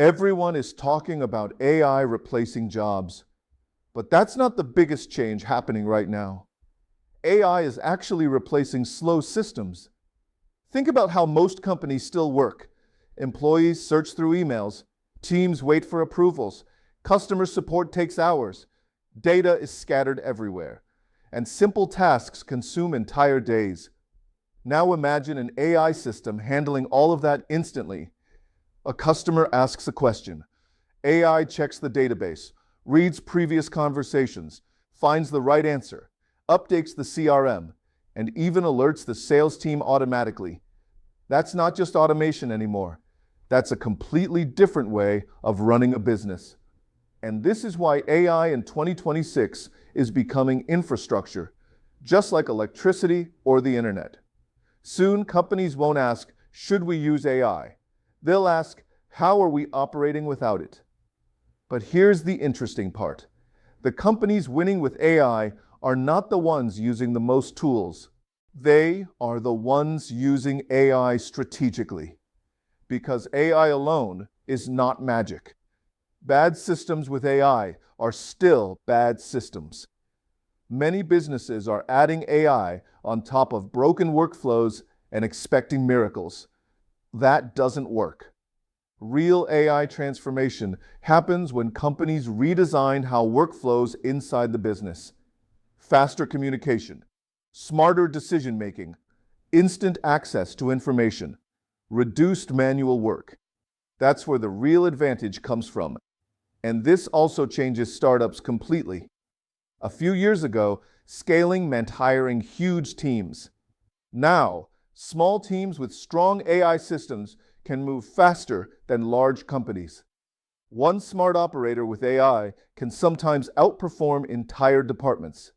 Everyone is talking about AI replacing jobs, but that's not the biggest change happening right now. AI is actually replacing slow systems. Think about how most companies still work. Employees search through emails, teams wait for approvals, customer support takes hours, data is scattered everywhere, and simple tasks consume entire days. Now imagine an AI system handling all of that instantly. A customer asks a question. AI checks the database, reads previous conversations, finds the right answer, updates the CRM, and even alerts the sales team automatically. That's not just automation anymore. That's a completely different way of running a business. And this is why AI in 2026 is becoming infrastructure, just like electricity or the internet. Soon, companies won't ask, should we use AI? They'll ask, how are we operating without it? But here's the interesting part. The companies winning with AI are not the ones using the most tools. They are the ones using AI strategically. Because AI alone is not magic. Bad systems with AI are still bad systems. Many businesses are adding AI on top of broken workflows and expecting miracles. That doesn't work. Real AI transformation happens when companies redesign how workflows inside the business. Faster communication, smarter decision-making, instant access to information, reduced manual work. That's where the real advantage comes from. And this also changes startups completely. A few years ago, scaling meant hiring huge teams. Now, small teams with strong AI systems can move faster than large companies. One smart operator with AI can sometimes outperform entire departments.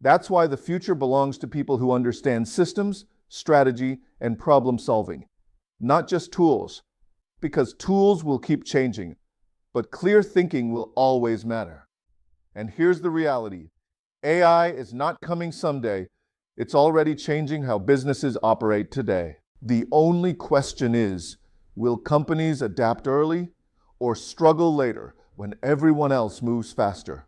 That's why the future belongs to people who understand systems, strategy, and problem solving, not just tools, because tools will keep changing, but clear thinking will always matter. And here's the reality. AI is not coming someday. It's already changing how businesses operate today. The only question is, will companies adapt early or struggle later when everyone else moves faster?